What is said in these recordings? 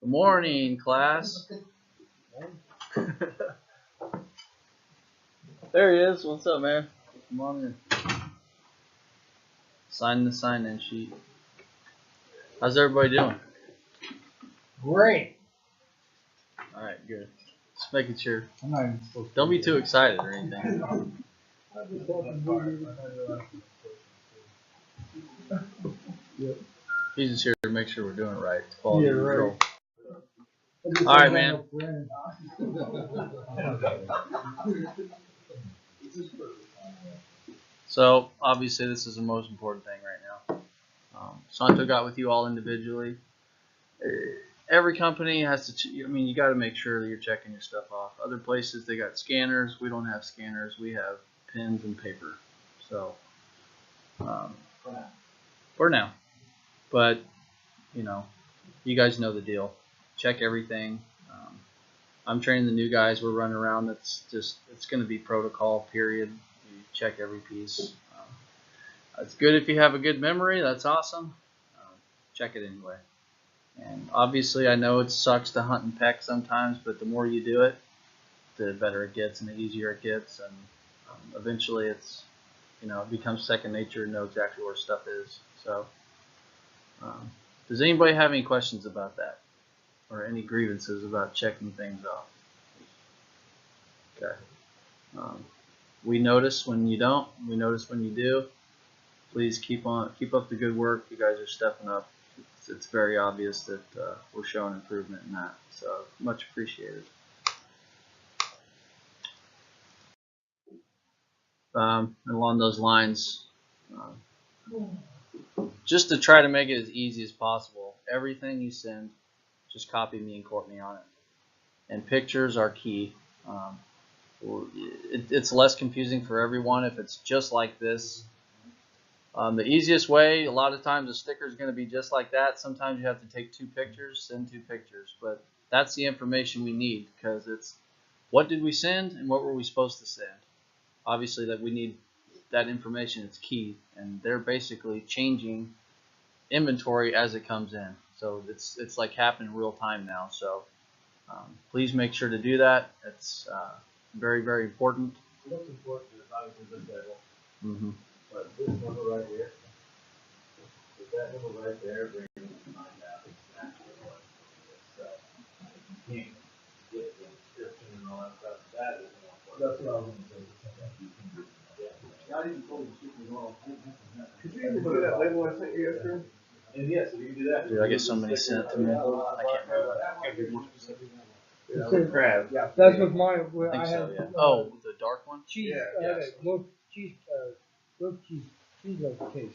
Good morning, class. There he is. What's up, man? Come on in. Sign the sign-in sheet. How's everybody doing? Great. All right, good. Just making sure. I'm not even supposed to. Don't be too excited or anything. He's just here to make sure we're doing it right. Quality control. All right, man. So obviously this is the most important thing right now. Santo got with you all individually. Every company has to, you got to make sure that you're checking your stuff off. Other places, they got scanners. We don't have scanners. We have pens and paper. So, for now. But, you guys know the deal. Check everything. I'm training the new guys. We're running around. It's going to be protocol, period. You check every piece. It's good if you have a good memory. That's awesome. Check it anyway. And obviously, I know it sucks to hunt and peck sometimes, but the more you do it, the better it gets and the easier it gets. And eventually, it becomes second nature to know exactly where stuff is. So, does anybody have any questions about that? Or any grievances about checking things off? Okay. We notice when you don't. We notice when you do. Please keep up the good work. You guys are stepping up. It's very obvious that we're showing improvement in that. So much appreciated. And along those lines, just to try to make it as easy as possible, everything you send, just copy me and Courtney on it. And pictures are key. It's less confusing for everyone if it's just like this. The easiest way, a lot of times a sticker is going to be just like that. Sometimes you have to take 2 pictures, send 2 pictures. But that's the information we need, because it's what did we send and what were we supposed to send. Obviously, that we need that information. It's key, and they're basically changing inventory as it comes in. So it's like happening real time now. So please make sure to do that. It's very, very important. What's important is obviously this label. Mm-hmm. But this number right here, with that number right there, brings you to find out exactly what it's you can't get the description and all that stuff. That is more important. That's what I was going to say. Yeah. I even told you to all. Could you even do that label I sent you yesterday? And yes, if you can do that. Dude, I get so many sent to me. I can't remember. Gotta be more specific. Crab. Yeah, that's with mine. I think so, yeah. Oh, the dark one? Cheese. Yeah. I had a loaf cheese loaf case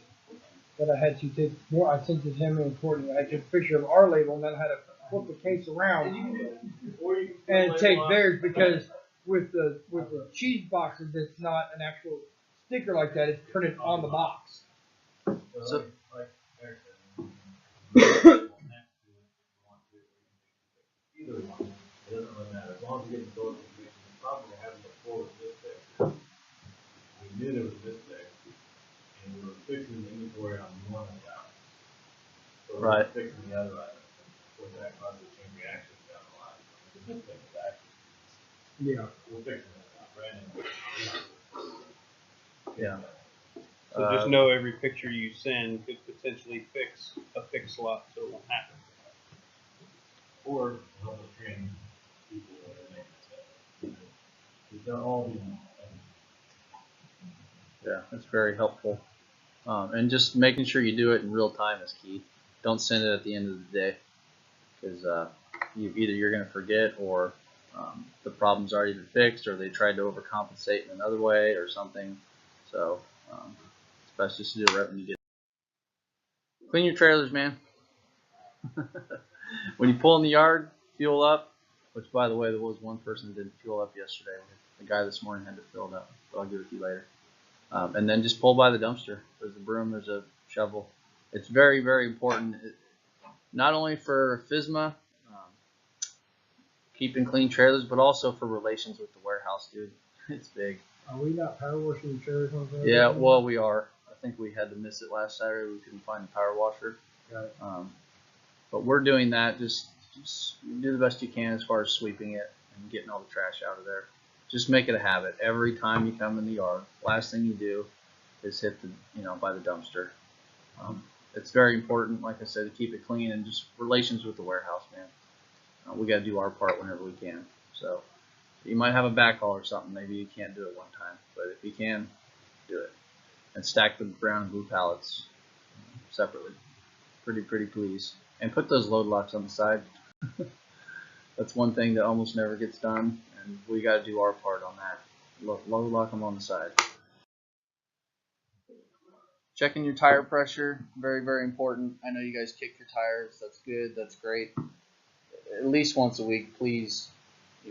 that I had to take more. I sent it to him and Courtney. I took a picture of our label and then I had to flip the case around and take theirs, because with the cheese boxes, it's not an actual sticker like that. It's printed on the box. So, Either one, it doesn't really matter. As long as you get the source information, the problem we're having before was this big. We knew there was this big, and we were fixing the inventory on one account. So we were Right. fixing the other items. With that caused a chain reaction down the line. This thing is actually, Yeah. we're fixing it now, Brandon. yeah. So just know every picture you send could potentially fix a fix slot, so it won't happen. Or help us train people that are making mistakes. They're all being. Yeah, that's very helpful. And just making sure you do it in real time is key. Don't send it at the end of the day, because either you're going to forget, or the problem's already been fixed, or they tried to overcompensate in another way or something. So it's best just to do it right when you get it. Clean your trailers, man. When you pull in the yard, fuel up. Which, by the way, there was one person that didn't fuel up yesterday. The guy this morning had to fill it up. So I'll give it to you later. And then just pull by the dumpster. There's a broom, there's a shovel. It's very, very important, not only for FSMA, keeping clean trailers, but also for relations with the warehouse, dude. It's big. Are we not power washing the trailers on Friday? Yeah, well, we are. I think we had to miss it last Saturday. We couldn't find the power washer. Got it. But we're doing that just just do the best you can as far as sweeping it and getting all the trash out of there. Just make it a habit. Every time you come in the yard, last thing you do is hit the, by the dumpster. It's very important, like I said, to keep it clean and just relations with the warehouse, man. We got to do our part whenever we can. So you might have a backhaul or something. Maybe you can't do it one time, but if you can, do it. And stack the brown and blue pallets separately. Pretty please. And put those load locks on the side. That's one thing that almost never gets done, and we got to do our part on that. Load lock them on the side. Checking your tire pressure, very important. I know you guys kick your tires. That's good. That's great. At least once a week, please.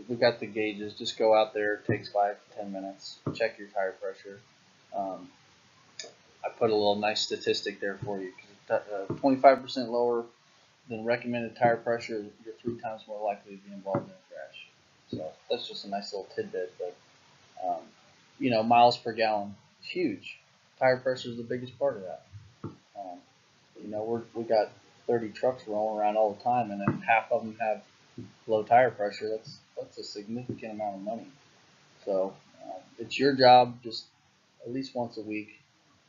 We got the gauges. Just go out there. It takes 5 to 10 minutes. Check your tire pressure. I put a little nice statistic there for you. 25% lower than recommended tire pressure, you're 3 times more likely to be involved in a crash. So that's just a nice little tidbit. But miles per gallon, huge. Tire pressure is the biggest part of that. We got 30 trucks rolling around all the time, and if half of them have low tire pressure, that's a significant amount of money. So it's your job, just at least once a week,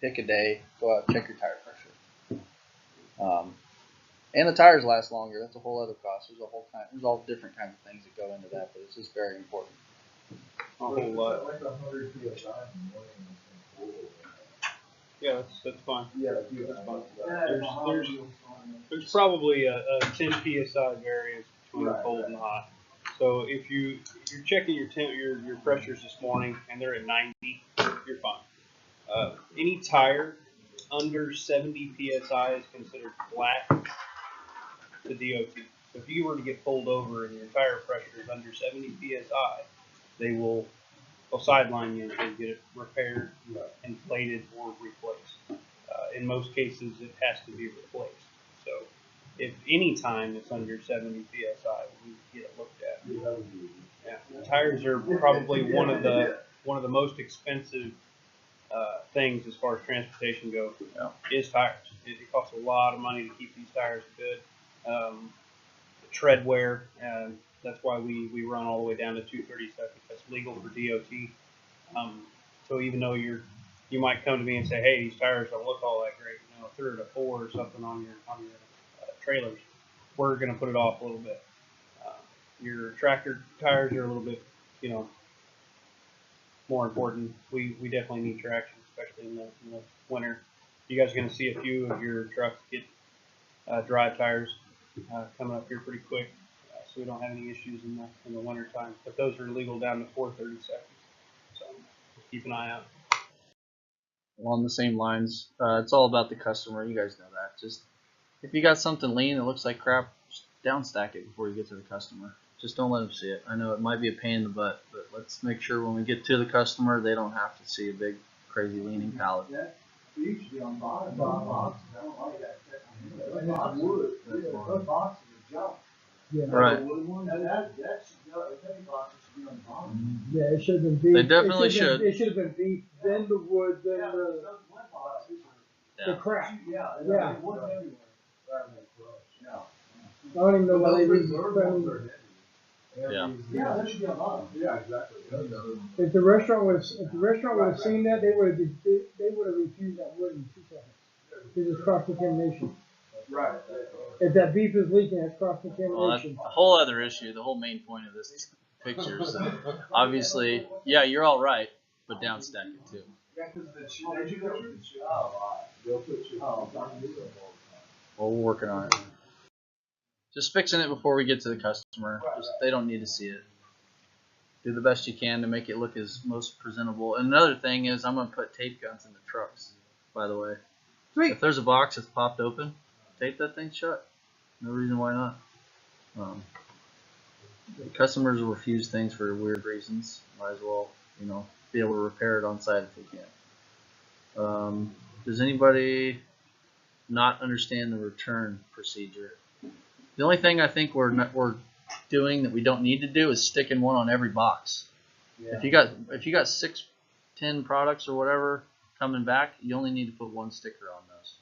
pick a day, go out, check your tire pressure. And the tires last longer. That's a whole other cost. There's all different kinds of things that go into that, but it's just very important. A whole lot. Like 100 PSI in the morning. Yeah, that's fine. Yeah, that's fine. There's probably a 10 psi variance between Right, cold and hot. So if you're checking your pressures this morning and they're at 90, you're fine. Any tire under 70 psi is considered flat to DOT. So if you were to get pulled over and your tire pressure is under 70 psi, they'll sideline you until you get it repaired, inflated, or replaced. In most cases, it has to be replaced. So if any time it's under 70 psi, we need to get it looked at. Yeah, tires are probably one of the most expensive things as far as transportation goes. Is tires. It costs a lot of money to keep these tires good. Tread wear. That's why we run all the way down to 230 seconds. That's legal for DOT. So even though you might come to me and say, hey, these tires don't look all that great, if they're at a 4 or something on your trailers, we're going to put it off a little bit. Your tractor tires are a little bit, more important. We definitely need traction, especially in the winter. You guys are going to see a few of your trucks get dry tires coming up here pretty quick. So we don't have any issues in the winter time. But those are legal down to 430 seconds. So just keep an eye out. Along the same lines, it's all about the customer. You guys know that. Just if you got something lean that looks like crap, just down stack it before you get to the customer. Just don't let them see it. I know it might be a pain in the butt, but let's make sure when we get to the customer, they don't have to see a big, crazy leaning pallet. They used to be on bottom boxes. I don't like that. And it's wood. Those boxes are junk. Yeah. Right. That heavy boxes should be on the bottom. Yeah, it should have been beef. They definitely should. It should have been beef, then the wood, then the crap. Yeah. Yeah. Wood everywhere. Yeah. I don't even know why they didn't. Yeah. Yeah, that should be on bottom. Yeah, exactly. If the restaurant would have seen that, they would have refused that wood in 2 seconds. This is cross contamination. Right. If that beef is leaking, that's cross Well, that's contamination. a whole other issue. The whole main point of this picture is obviously, yeah, you're all right, but down stack it too. Well, we're working on it. Just fixing it before we get to the customer. They don't need to see it. Do the best you can to make it look as most presentable. And another thing is I'm going to put tape guns in the trucks, by the way. Sweet. If there's a box that's popped open, tape that thing shut. No reason why not. Customers will refuse things for weird reasons. Might as well, be able to repair it on site if they can. Does anybody not understand the return procedure? The only thing I think we're doing that we don't need to do is sticking one on every box. Yeah. If you got 6, 10 products or whatever coming back, you only need to put 1 sticker on those.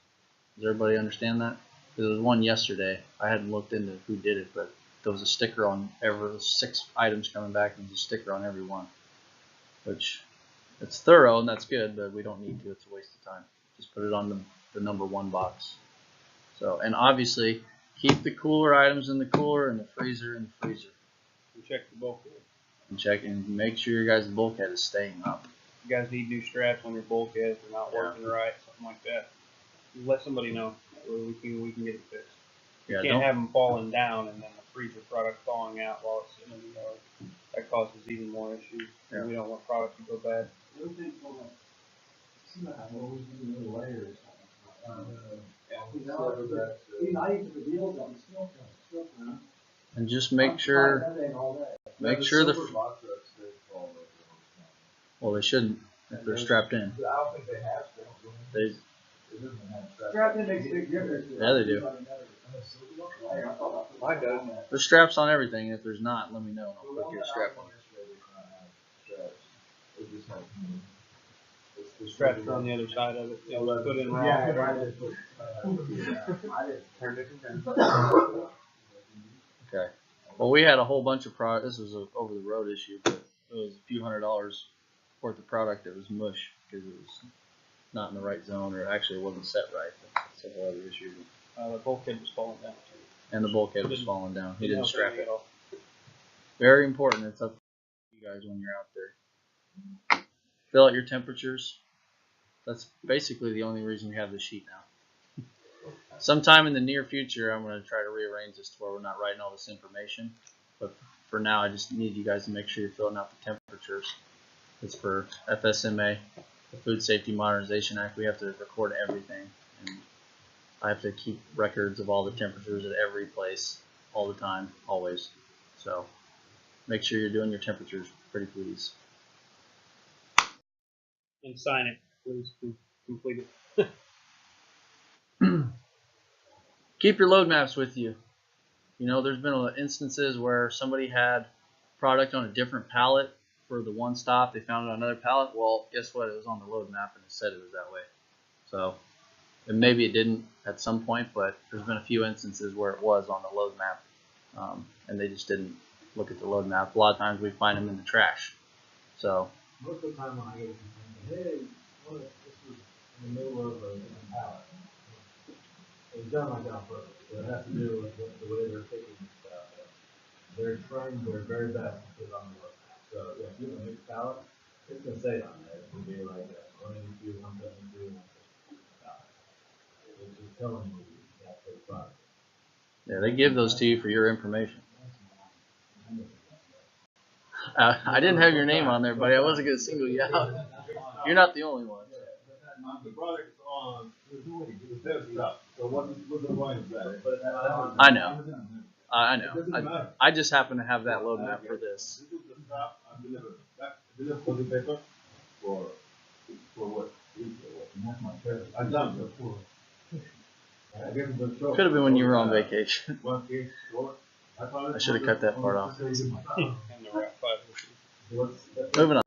Does everybody understand that? There was one yesterday. I hadn't looked into who did it, but there was a sticker on every 6 items coming back, and there's a sticker on every one, which it's thorough and that's good, but we don't need to. It's a waste of time. Just put it on the number 1 box. So, and obviously keep the cooler items in the cooler and the freezer in the freezer. And check the bulkhead. And check and make sure your guys' bulkhead is staying up. You guys need new straps on your bulkhead if they're not working right, something like that. Just let somebody know, or we can get it fixed. You Yeah, can't don't. have them falling down and then the freezer product falling out while it's sitting in the yard. That causes even more issues. Yeah. We don't want product to go bad. And just make sure the. Well, they shouldn't if they're strapped in. I don't think they have They. Strapping makes a big difference. Yeah, they do. Mine does. There's straps on everything. If there's not, let me know. And I'll put you a strap on. The straps are on the other side of it. It was put in wrong. Yeah, I didn't turn it. Okay. Well, we had a whole bunch of product. This was a over the road issue, but it was a few $100s worth of product that was mush because it was not in the right zone, or actually it wasn't set right. That's a whole other issue. The bulkhead was falling down too. And the bulkhead was falling down. He didn't strap it. At all. Very important. It's up to you guys when you're out there. Fill out your temperatures. That's basically the only reason we have the sheet now. Sometime in the near future, I'm going to try to rearrange this to where we're not writing all this information. But for now, I just need you guys to make sure you're filling out the temperatures. It's for FSMA, the Food Safety Modernization Act. We have to record everything. And I have to keep records of all the temperatures at every place, all the time, always. So make sure you're doing your temperatures, pretty please. And sign it, please. Complete it. Keep your load maps with you. You know, there's been instances where somebody had product on a different pallet for the one stop. They found it on another pallet. Well, guess what? It was on the load map and it said it was that way. So, and maybe it didn't at some point, but there's been a few instances where it was on the load map, and they just didn't look at the load map. A lot of times we find them in the trash. So, Most of the time when I get thinking, hey, this was in the middle of a pallet. It's done like that on purpose. So it has to do with the way they're picking stuff. They're trying their very best to put it on the roadmap. So yeah, if you have a mixed pallet, it's gonna say it on there. It's gonna be like 182, 172, 172 pallet. It's just telling you that for the product. yeah, they give those to you for your information. I didn't have your name on there, buddy. I wasn't going to single you out. You're not the only one. The product's on their stuff. So what's the point of that? I know. I know. It doesn't matter. I just happen to have that load map for this. This is the stuff I delivered. That delivered for the paper for what? That's my favorite. I've done it before. I gave them the Could have been when you were on vacation. 1 case short. I should have cut that part off. And the wrap five. Moving on.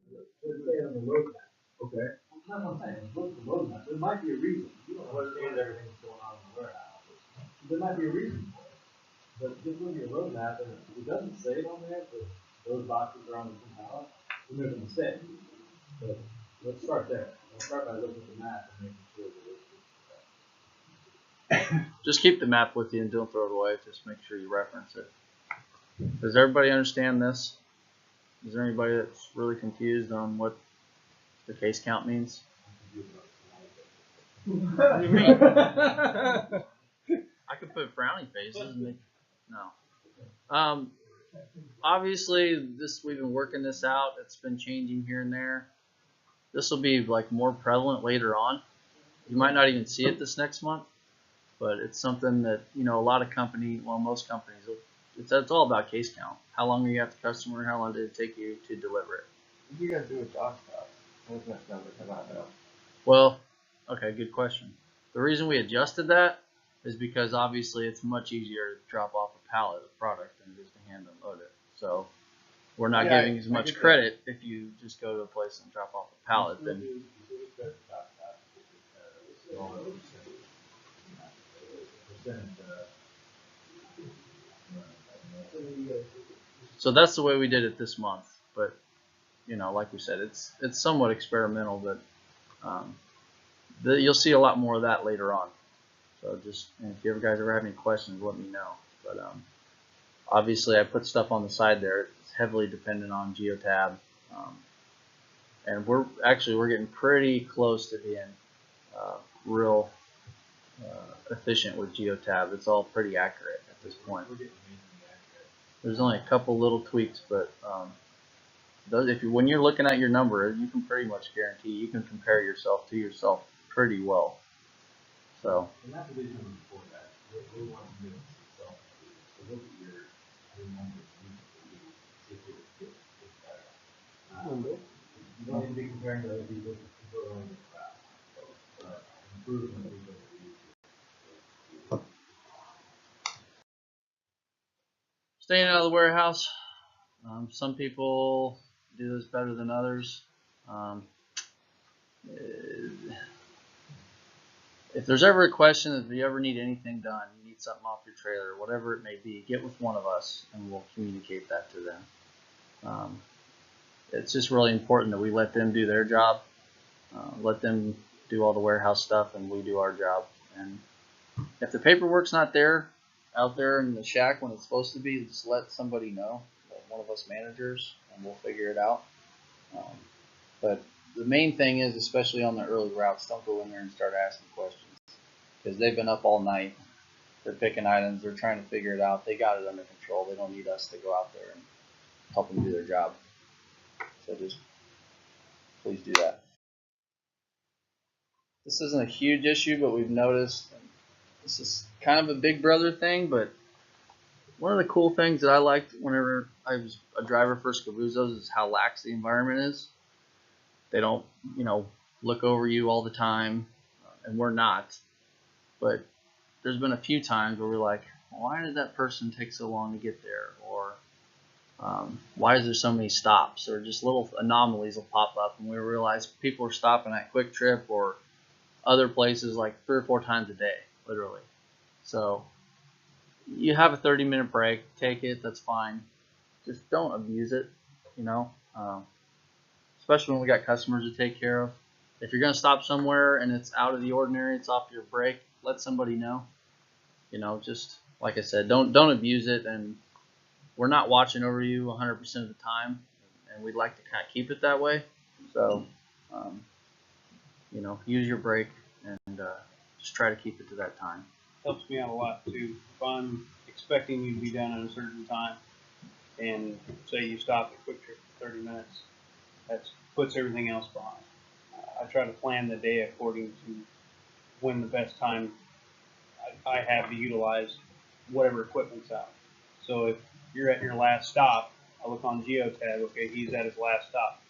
Okay. That's what I'm saying. Look at the load map. There might be a reason. You don't understand everything that's going on in the warehouse. There might be a reason for it. But just look at your road map, and if it doesn't say it on there, but those boxes are on the pallet, then there's a mistake. So let's start there. Let's start by looking at the map and making sure that Just keep the map with you and don't throw it away. Just make sure you reference it. Does everybody understand this? Is there anybody that's really confused on what the case count means? What do you mean? I could put frowny faces and make, no. Obviously, we've been working this out. It's been changing here and there. This will be like more prevalent later on. You might not even see it this next month, but it's something that, you know, a lot of most companies, it's all about case count. How long are you at the customer? How long did it take you to deliver it? What do you guys do with dock stops? What does that number come out now? Well, okay, good question. The reason we adjusted that is because obviously it's much easier to drop off a pallet of product than it is to hand unload it. So we're not Yeah, giving as I much get that. credit if you just go to a place and drop off a pallet. Then So that's the way we did it this month. But you know, like we said, it's somewhat experimental, but you'll see a lot more of that later on. So just, and if you guys ever have any questions, let me know. But obviously, I put stuff on the side there. It's heavily dependent on Geotab, and we're getting pretty close to being real efficient with Geotab. It's all pretty accurate at this point. There's only a couple little tweaks, but when you're looking at your number, you can pretty much guarantee you can compare yourself to yourself pretty well. So. And that's the reason before that. We want to do it yourself. So look at your numbers recently, see if it gets better. You don't need to be comparing to other people. People are only crap. So improvement is going to be Staying out of the warehouse. Some people do this better than others. If there's ever a question, if you ever need anything done, you need something off your trailer, whatever it may be, get with one of us and we'll communicate that to them. It's just really important that we let them do their job, let them do all the warehouse stuff, and we do our job. And if the paperwork's not there, out there in the shack when it's supposed to be, just let somebody know, like one of us managers, and we'll figure it out. But the main thing is, especially on the early routes, don't go in there and start asking questions, because they've been up all night. They're picking items. They're trying to figure it out. They got it under control. They don't need us to go out there and help them do their job. So just please do that. This isn't a huge issue, but we've noticed, and this is kind of a big brother thing, but one of the cool things that I liked whenever I was a driver for Scavuzzo's is how lax the environment is. They don't, look over you all the time, and we're not. But there's been a few times where we're like, why did that person take so long to get there? Or why is there so many stops? Or just little anomalies will pop up, and we realize people are stopping at Quick Trip or other places like 3 or 4 times a day, literally. So you have a 30-minute break, take it, that's fine. Just don't abuse it, especially when we got customers to take care of. If you're going to stop somewhere and it's out of the ordinary, it's off your break, let somebody know. Just like I said, don't abuse it. And we're not watching over you 100% of the time, and we'd like to kind of keep it that way. So, use your break and just try to keep it to that time. Helps me out a lot too. If I'm expecting you to be done at a certain time, and say you stop at Quick Trip for 30 minutes, that puts everything else behind. I try to plan the day according to when the best time I have to utilize whatever equipment's out. So if you're at your last stop, I look on Geotab, okay, he's at his last stop.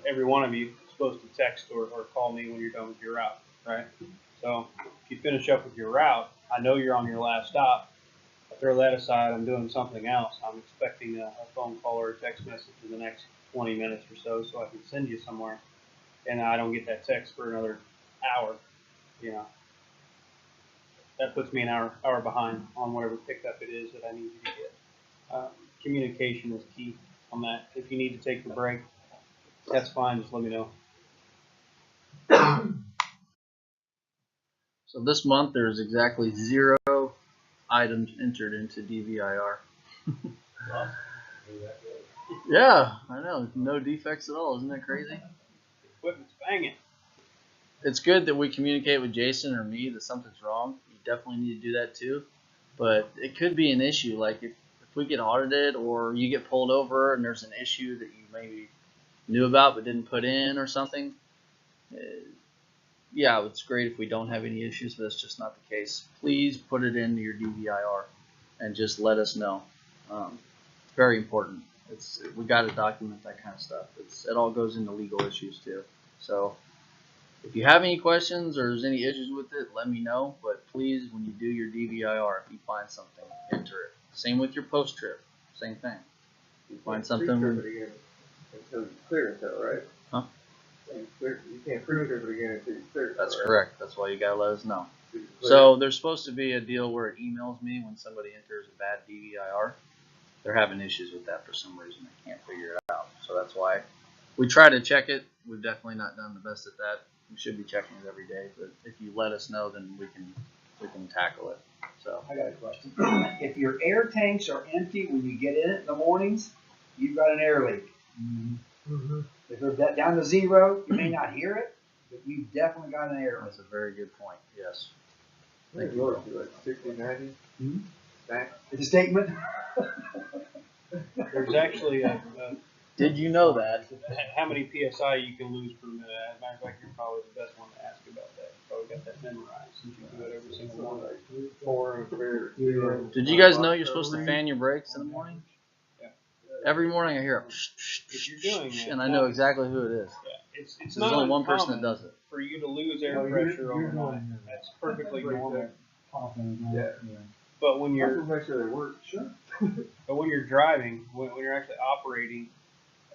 Every one of you is supposed to text or call me when you're done with your route, right? So if you finish up with your route, I know you're on your last stop. I throw that aside, I'm doing something else. I'm expecting a phone call or a text message in the next 20 minutes or so I can send you somewhere. And I don't get that text for another hour, That puts me an hour behind on whatever pickup it is that I need you to get. Communication is key on that. If you need to take the break, that's fine. Just let me know. So this month there's exactly 0 items entered into DVIR. Yeah, I know. No defects at all. Isn't that crazy? Equipment's banging. It's good that we communicate with Jason or me that something's wrong. You definitely need to do that too. But it could be an issue. Like if we get audited or you get pulled over and there's an issue that you maybe knew about but didn't put in or something. Yeah, it's great if we don't have any issues, but that's just not the case. Please put it into your DVIR and just let us know. Very important. We got to document that kind of stuff. It all goes into legal issues too. So if you have any questions or there's any issues with it, let me know. But please, when you do your DVIR, if you find something, enter it. Same with your post trip. Same thing. If you find something. Until you clear it though, right? Huh? You can't pre-trip it again until you clear it. That's right? correct. That's why you gotta let us know. So there's supposed to be a deal where it emails me when somebody enters a bad DVIR. they're having issues with that for some reason. They can't figure it out. So that's why we try to check it. We've definitely not done the best at that. We should be checking it every day, but if you let us know, then we can tackle it. So I got a question. If your air tanks are empty when you get in it in the mornings, you've got an air leak. Mm-hmm. If they're down to zero, you may not hear it, but you've definitely got an air leak. that's a very good point. Yes. Thank you. Lower to like 60, 90. Hmm? Back. It's a statement. There's actually a Did you know that? how many psi you can lose per minute. As a matter of fact, you're probably the best one to ask about that. You probably got that memorized since you do it every single morning. 4 and 0. Did you guys know you're supposed to fan your brakes in the morning? Yeah. Every morning I hear a If you're doing that, and I know exactly who it is. Yeah, it's There's not only one person that uncommon does it. for you to lose air No, pressure you're overnight. doing it. That's perfectly normal. Yeah. But when I you're make sure they work. Sure. But when you're driving, when you're actually operating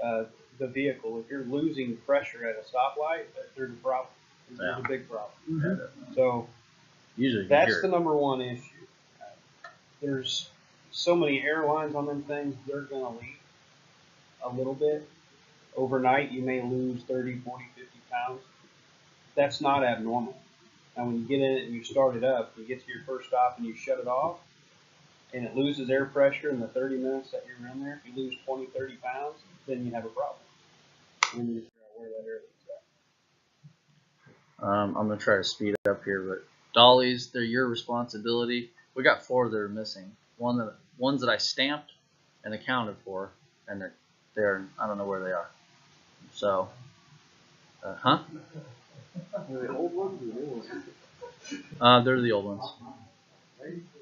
the vehicle, if you're losing pressure at a stoplight, there's a problem. There's a big problem. Mm-hmm. So Usually you that's hear the it. number one issue. There's so many airlines on them things, they're going to leak a little bit. Overnight, you may lose 30, 40, 50 pounds. That's not abnormal. Now, when you get in it and you start it up, you get to your first stop and you shut it off, and it loses air pressure in the 30 minutes that you're in there, if you lose 20, 30 pounds, then you have a problem. We need to figure out where that air leak's at. I'm gonna try to speed it up here, but dollies, they're your responsibility. We got 4 that are missing. Ones that I stamped and accounted for, and they're I don't know where they are. So, Are they old ones or new ones? they're the old ones.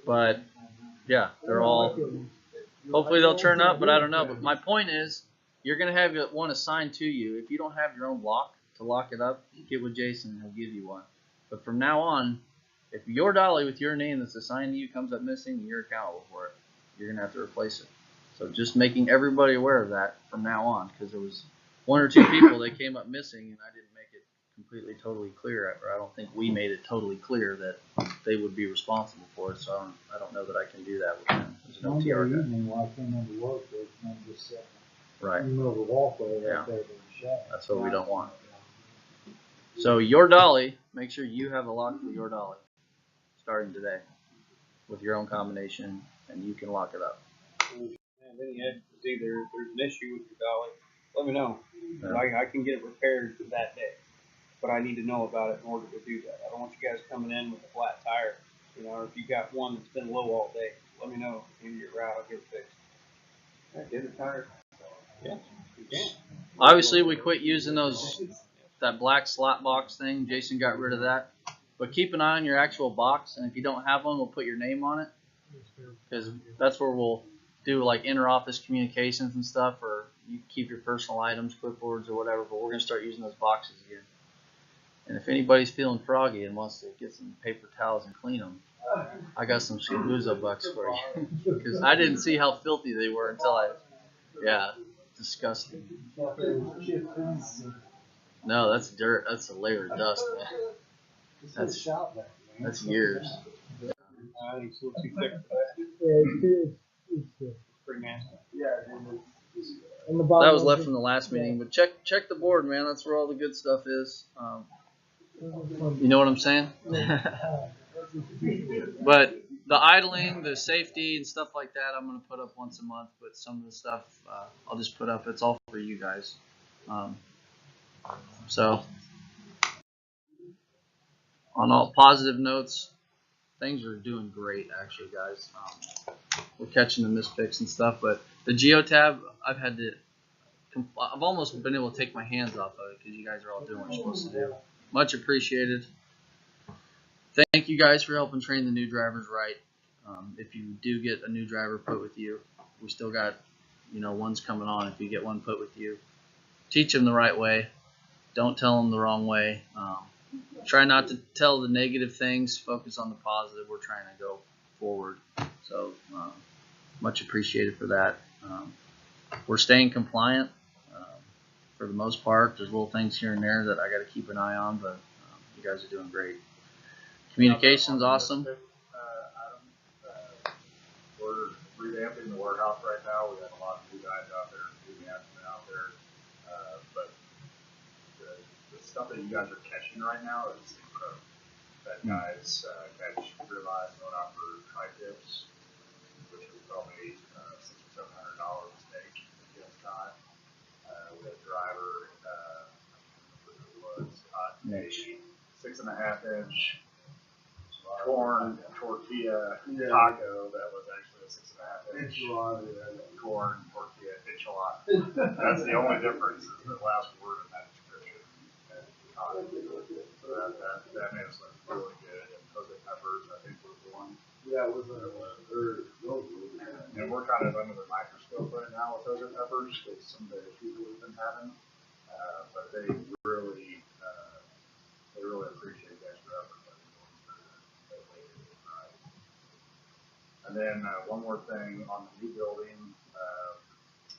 But yeah, they're all. Hopefully they'll turn up, but I don't know. But my point is, you're gonna have one assigned to you. If you don't have your own lock to lock it up, get with Jason and he'll give you one. But from now on, if your dolly with your name that's assigned to you comes up missing, you're accountable for it. You're gonna have to replace it. So just making everybody aware of that from now on, because there was 1 or 2 people that came up missing, and I didn't make it completely totally clear, or I don't think we made it totally clear that they would be responsible for it. So I don't know that I can do that with them. There's no TR guy. evening while I came into work, there's one just sitting Right. in the middle of the walkway Yeah. right there in the shadow. That's what we don't want. So your dolly, make sure you have a lock for your dolly starting today with your own combination, and you can lock it up. And then you had to see there's an issue with your dolly. Let me know. Yeah. I can get it repaired that day, but I need to know about it in order to do that. I don't want you guys coming in with a flat tire, or if you got one that's been low all day, let me know. Maybe your route, I'll get it fixed. Yeah, get it tired. Yeah, you can. Obviously, we quit using that black slot box thing. Jason got rid of that. But keep an eye on your actual box, and if you don't have one, we'll put your name on it, because that's where we'll do like inter-office communications and stuff, or you keep your personal items, clipboards or whatever. But we're gonna start using those boxes again. And if anybody's feeling froggy and wants to get some paper towels and clean them, I got some Scabuzzo bucks for you, because I didn't see how filthy they were until disgusting. No, that's dirt. That's a layer of dust, man. That's years. I think it's a little too thick for that. It's Pretty nasty. on the bottom That was of left it. from the last meeting, but check the board, man. That's where all the good stuff is. You know what I'm saying? But the idling, the safety, and stuff like that, I'm gonna put up once a month. But some of the stuff, I'll just put up. It's all for you guys. So, on all positive notes, things are doing great, actually, guys. We're catching the mispicks and stuff, but the Geotab, I've almost been able to take my hands off of it because you guys are all doing what you're supposed to do. Much appreciated. Thank you guys for helping train the new drivers right. If you do get a new driver put with you, we still got, ones coming on. If you get one put with you, teach them the right way. Don't tell them the wrong way. Try not to tell the negative things. Focus on the positive. We're trying to go forward. So much appreciated for that. We're staying compliant for the most part. There's little things here and there that I got to keep an eye on, but you guys are doing great. Communication's awesome. We're 3 days revamping the warehouse right now. We have a lot of new guys out there, new management out there. But the stuff that you guys are catching right now is incredible. That guys catch ribeyes going out for tri-tips, which is probably $600 or $700 a steak against time. We had a driver, was caught a 6.5 inch corn tortilla taco that was actually a 6.5 inch corn tortilla enchilada. That's the only difference is the last word in that description. So that made us look really good. And Jose Peppers, I think, was the one. Yeah, it was those. And we're kind of under the microscope right now with Jose Peppers because some of the issues we've been having. But they really appreciate the extra effort that we're going through. And then one more thing on the new building,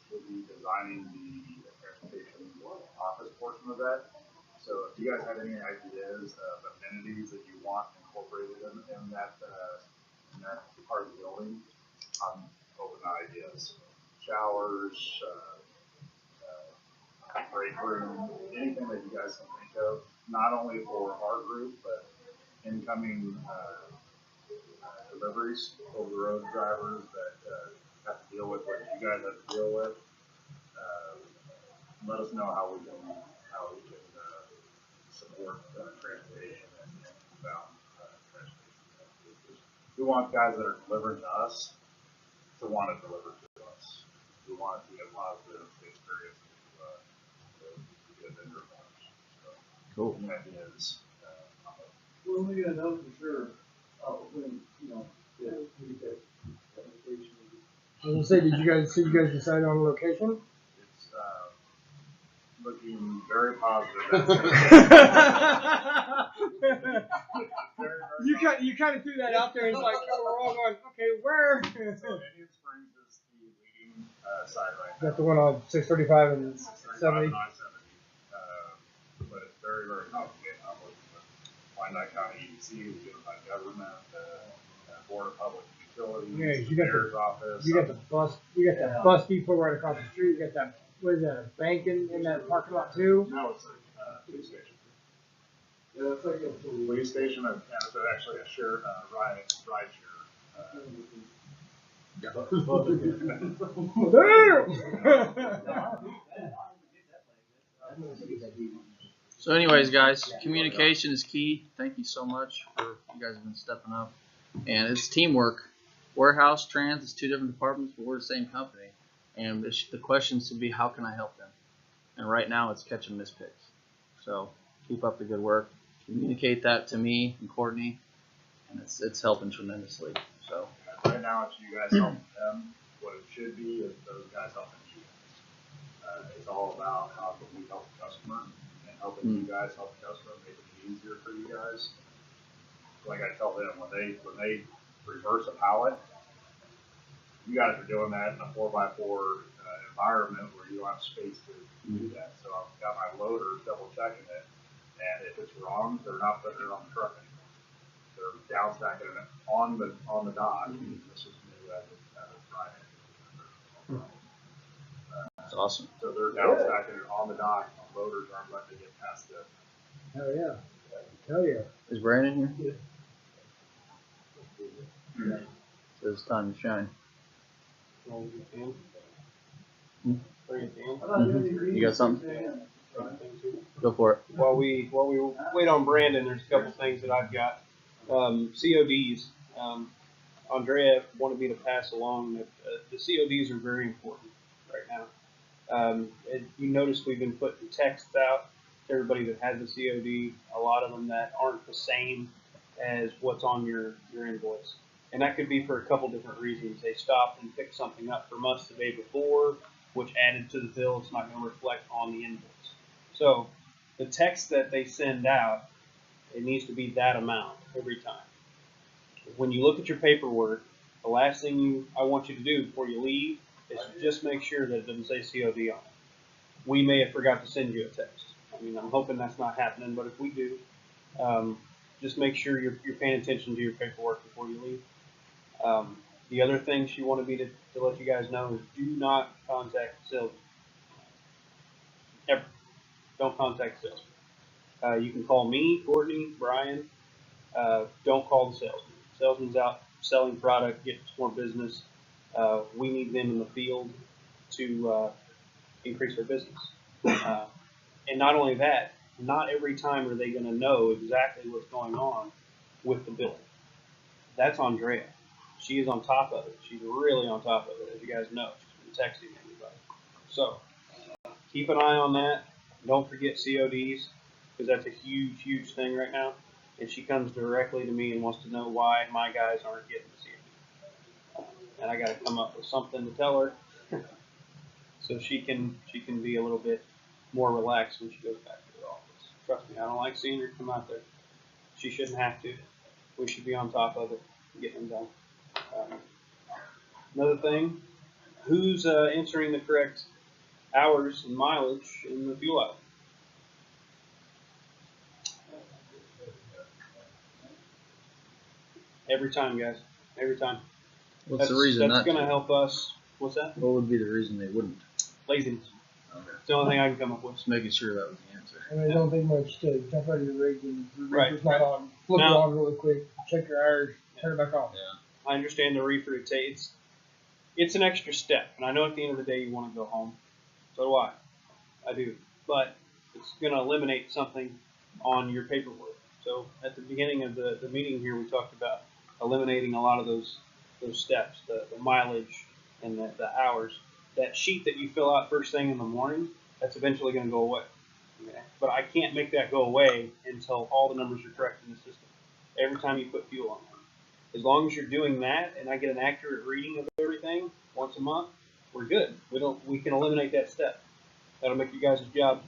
we'll be designing the transportation office portion of that. So if you guys have any ideas of amenities that you want incorporated in that part of the building, I'm open to ideas. Showers, break room, anything that you guys can think of, not only for our group, but incoming deliveries, over the road drivers that have to deal with what you guys have to deal with. Let us know how we can support transportation and inbound transportation. We want guys that are delivering to us to want to deliver to us. We want it to be a positive experience to get vendor partners. So, Cool. the idea is, Well, we gotta know for sure, when, we get that application. I was gonna say, did you guys decide on a location? it's looking very positive. You kind of threw that out there. It's like, oh, we're all going, okay, where? So Indian Springs is the leading side right now. That's the one on 635 and 70. 35 and I-70. But it's very, very complicated. I'm working with Wyandotte County EDC, the Unified Government, Board of Public Utilities, Yeah, the Mayor's Office. You got the bus depot right across the street. You got that, what is that, a bank in that parking lot too? No, it's a police station. Yeah, it's like a Police station, and it's actually a ride share. So anyways, guys, communication is key. Thank you so much for you guys have been stepping up. And it's teamwork. Warehouse, trans, it's two different departments, but we're the same company. And the questions should be, how can I help them? And right now it's catching missed picks. So keep up the good work. Communicate that to me and Courtney, and it's helping tremendously. So Right now, it's you guys helping them. What it should be is those guys helping you guys. It's all about how can we help the customer and helping you guys help the customer, making it easier for you guys. Like I tell them, when they reverse a pallet, you guys are doing that in a 4x4 environment where you don't have space to do that. So I've got my loaders double checking it, and if it's wrong, they're not putting it on the truck anymore. They're down stacking it on the dock. This is new as of Friday. that's awesome. So they're down stacking it on the dock. Loaders aren't letting it get past it. Hell yeah. Hell yeah. Is Brandon here? So it's time to shine. You got something? Go for it. While we wait on Brandon, there's a couple things that I've got. CODs. Andrea wanted me to pass along that the CODs are very important right now. You notice we've been putting texts out to everybody that has a COD, a lot of them that aren't the same as what's on your invoice. And that could be for a couple different reasons. They stopped and picked something up from us the day before, which added to the bill. It's not going to reflect on the invoice. So the text that they send out, it needs to be that amount every time. When you look at your paperwork, the last thing I want you to do before you leave is just make sure that it doesn't say COD on it. We may have forgot to send you a text. I mean, I'm hoping that's not happening, but if we do, just make sure you're paying attention to your paperwork before you leave. The other thing she wanted me to let you guys know is do not contact the salesman. Ever. Don't contact the salesman. You can call me, Courtney, Brian. Don't call the salesman. Salesman's out selling product, getting more business. We need them in the field to increase our business. And not only that, not every time are they going to know exactly what's going on with the billing. That's Andrea. She is on top of it. She's really on top of it, as you guys know. She's been texting everybody. So keep an eye on that. Don't forget CODs, because that's a huge, huge thing right now. And she comes directly to me and wants to know why my guys aren't getting the COD. And I got to come up with something to tell her, so she can be a little bit more relaxed when she goes back to the office. Trust me, I don't like seeing her come out there. She shouldn't have to. We should be on top of it, getting them done. Another thing, who's entering the correct hours and mileage in the fuel aisle? Every time, guys. Every time. What's the reason That's not going to to? help us. What's that? What would be the reason they wouldn't? Laziness. Okay. It's the only thing I can come up with. Just making sure that was the answer. And they don't think much to jump out of your rig and your Right. reefer's not on. Flip it Now- on really quick, check your hours, turn it back off. I understand the reefer it's an extra step, and I know at the end of the day you want to go home. So do I. I do. But it's going to eliminate something on your paperwork. So at the beginning of the meeting here, we talked about eliminating a lot of those steps, the mileage and the hours. That sheet that you fill out first thing in the morning, that's eventually going to go away. Okay? But I can't make that go away until all the numbers are correct in the system. Every time you put fuel on there. As long as you're doing that, and I get an accurate reading of everything once a month, we're good. We can eliminate that step. That'll make you guys' job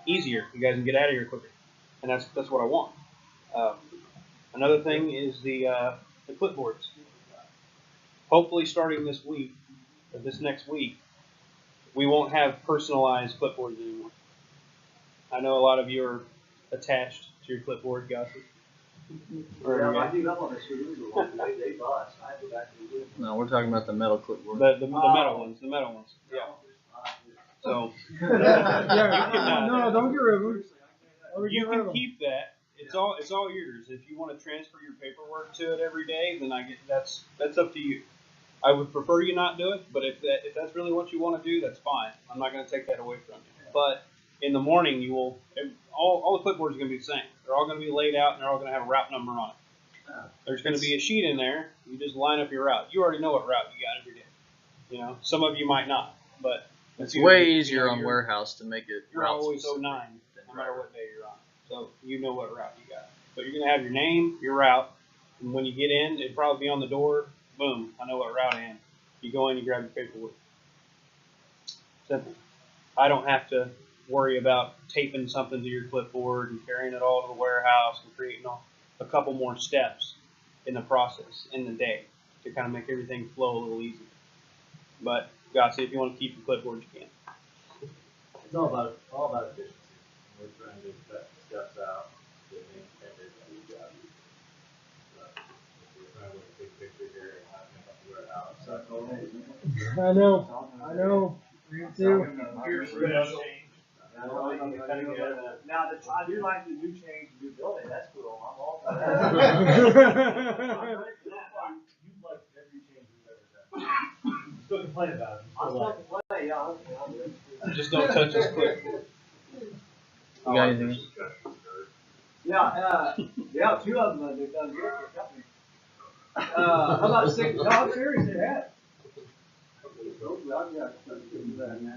easier. You guys can get out of here quicker, and that's what I want. Another thing is the clipboards. Hopefully, starting this week or this next week, we won't have personalized clipboards anymore. I know a lot of you are attached to your clipboard, Gossip. Yeah, I do, I'm on the screws, they bust, I have to actually do it. No, we're talking about the metal clipboard. The metal ones, Yeah. So Yeah, no, don't get rid of them. you can keep that. It's all yours. If you want to transfer your paperwork to it every day, then that's up to you. I would prefer you not do it, but if that's really what you want to do, that's fine. I'm not going to take that away from you. But in the morning, you will all the clipboards are going to be the same. They're all going to be laid out, and they're all going to have a route number on it. There's going to be a sheet in there. You just line up your route. You already know what route you got every day. You know, some of you might not, but It's way easier on warehouse to make it You're route always specific 09, than no matter driver. what day you're on. So you know what route you got. But you're going to have your name, your route, and when you get in, it'll probably be on the door. Boom, I know what route I am. You go in, you grab your paperwork. Simple. I don't have to worry about taping something to your clipboard and carrying it all to the warehouse and creating a couple more steps in the process in the day to kind of make everything flow a little easier. But, guys, if you want to keep your clipboard, you can. It's all about efficiency. We're trying to cut steps out, get things covered, and we got it. We're trying to look at big picture here and not make up the warehouse. I know, me too. Now, I do like the new change, the new building, that's cool, I'm all for that. You like every change we've ever done. Still complain about it. I'm still complaining, yeah, Just don't touch this clip. You got anything? Yeah, two of them, they've done good for the company. How about 6, no, I'm serious, they have.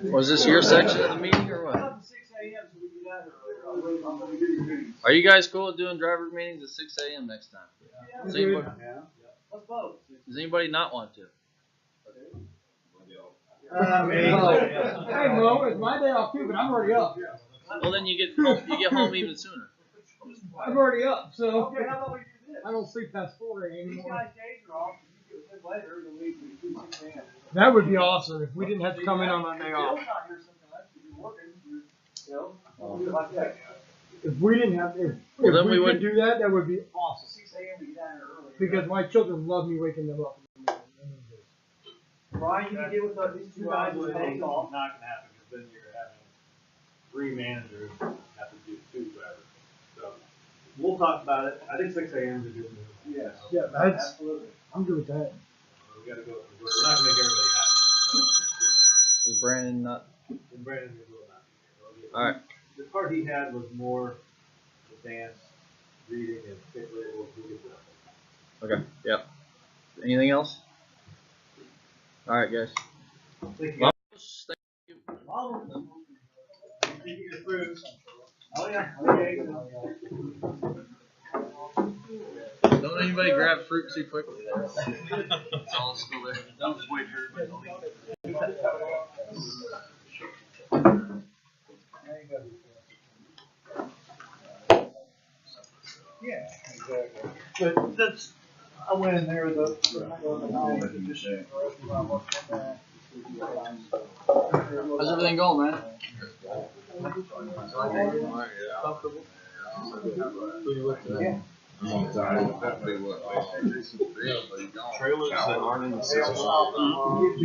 Was this your section of the meeting or Got what? up to 6 a.m. so we can get out of here earlier. I'm gonna do your meetings. Are you guys cool with doing driver meetings at 6 a.m. next time? Yeah, Does anybody, let's vote. does anybody not want to? Hey Mo, it's my day off too, but I'm already up. Well, then you get home even sooner. I'm already up, so Okay, how about we do this? I don't sleep past 4 These anymore. guys' days are off, you get it later, then we do 6 a.m. That would be awesome if we didn't have to come in on my day Bill's off. not here sometimes, if you're working, you know, we'll do it like that. If we didn't have, if Well, then we we could wouldn't- do that, that would be awesome. 6 a.m. we get out here early. Because my children love me waking them up. Brian, you can deal with these two guys It's and not take off. gonna happen, because then you're having 3 managers have to do 2 drivers. So, we'll talk about it. I think 6 AM is a good move. Yes. Yeah, that's, Absolutely. I'm good with that. We gotta go, we're not gonna make everybody happy. Is Brandon not? So, and Brandon will not be here. All right. The part he had was more advanced reading and particularly we'll get to that. Okay. Yep. Anything else? All right, guys. Thank you. Well, Oh, yeah. Okay. Don't anybody grab fruit too quickly there. It's all still there. Don't just wait for everybody to leave. Yeah, exactly. But that's, I went in there with the knowledge of just. How's everything going, man? Trailers that aren't in the system. We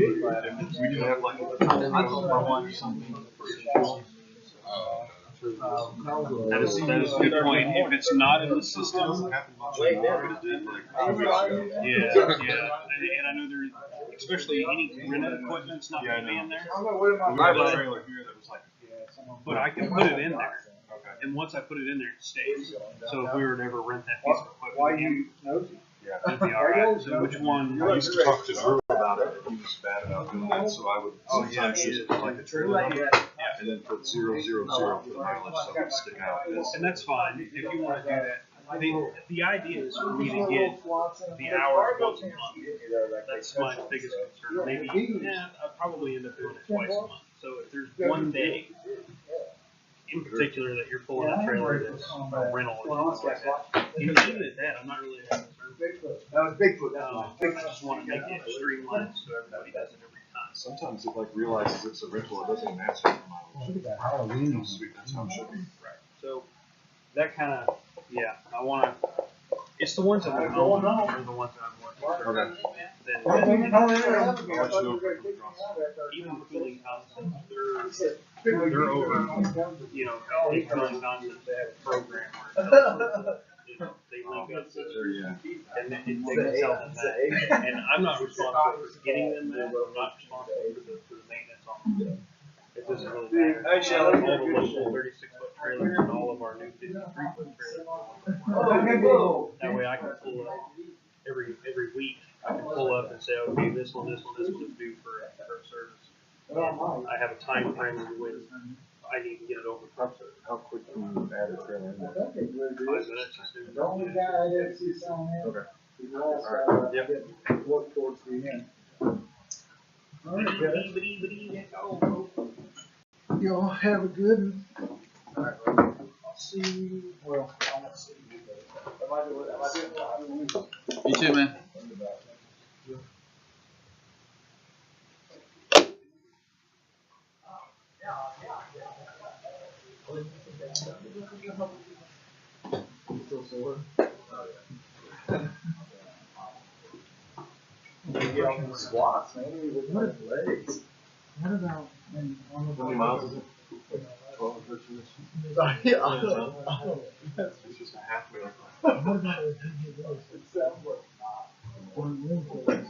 do have like I told my wife something. That is a good point. If it's not in the system, yeah, and I know there, especially any rented equipment, it's not gonna be in there. We have a trailer here that was like, But I can put it in there, and once I put it in there, it stays. So if we were to ever rent that piece of equipment, Why you nosy? it'd be all right. So which one? I used to talk to Drew about it, and he was bad about doing that, so I would sometimes just put like a trailer number, and then put 000 for the mileage, so it would stick out. And that's fine if you want to do that. I mean, the idea is for me to get the hours once a month. That's my biggest concern. Maybe, I'll probably end up doing it twice a month. So if there's one day in particular that you're pulling a trailer that's a rental or something like that, even at that, I'm not really that concerned. That was Bigfoot, that's why. I just want to make it streamlined so everybody does it every time. Sometimes it like realizes it's a rental, it doesn't match it for mileage. Sweet, that's how it should be. Right. So that kind of, yeah, I want to. It's the ones that I'm going on are the ones that I'm more concerned with. I'll let you know. Even cooling constants, they're over, they cooling constants, they have a program where they link up to, and they can tell them that. And I'm not responsible for getting them that, I'm not responsible for the maintenance on them. It doesn't really matter. All the local 36-foot trailers and all of our new 53-foot trailers. That way I can pull up every week. I can pull up and say, okay, this one is due for service. And I have a time frame of when I need to get it over from service. How quick can you add a trailer in there? 5 minutes as soon as The only guy I didn't see on there. Okay. Is the last guy Yep. that worked towards the end. Alright, guys. Y'all have a good one. I'll see you, well, I won't see you, but am I doing well? You too, man. Still sore? Get off the squats, man. You look at the legs. What about, when on the. How many miles is it? 12 or 13? It's just a halfway. What about the PG roads? It sounds like On Wednesdays,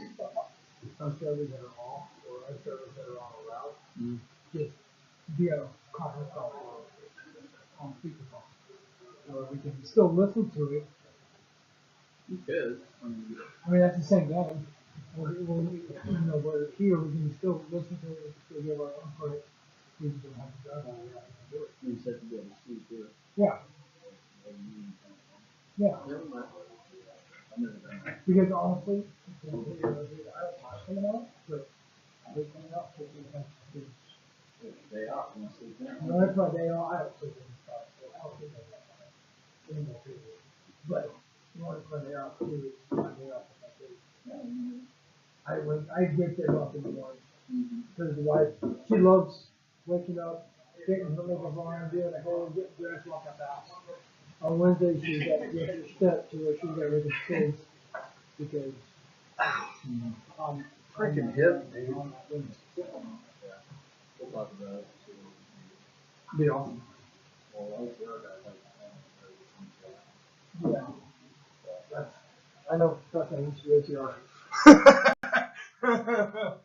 some servers that are off, or other servers that are on a route, just be a conference call on speakerphone. So we can still listen to it. You could. I mean, that's the same thing. We're here, we can still listen to it, still give our input. We just don't have to drive all the way out and do it. You said to be able to see too. Yeah, yeah. Because honestly, I don't mind coming out, but I hate coming out because we have to. Day off, you want to sleep in? No, that's my day off. I don't sleep in the spot, so I don't sleep in that anymore, period. But when it's my day off, too, it's my day off. I get there up in the morning. Because the wife, she loves waking up, getting her makeup on, doing her hair, getting dressed, walking out the house. On Wednesday, she's got to get her step to where she's got to get kids because Freaking hip, dude. Be awesome. Yeah. That's, I know, trust me, I used to go to our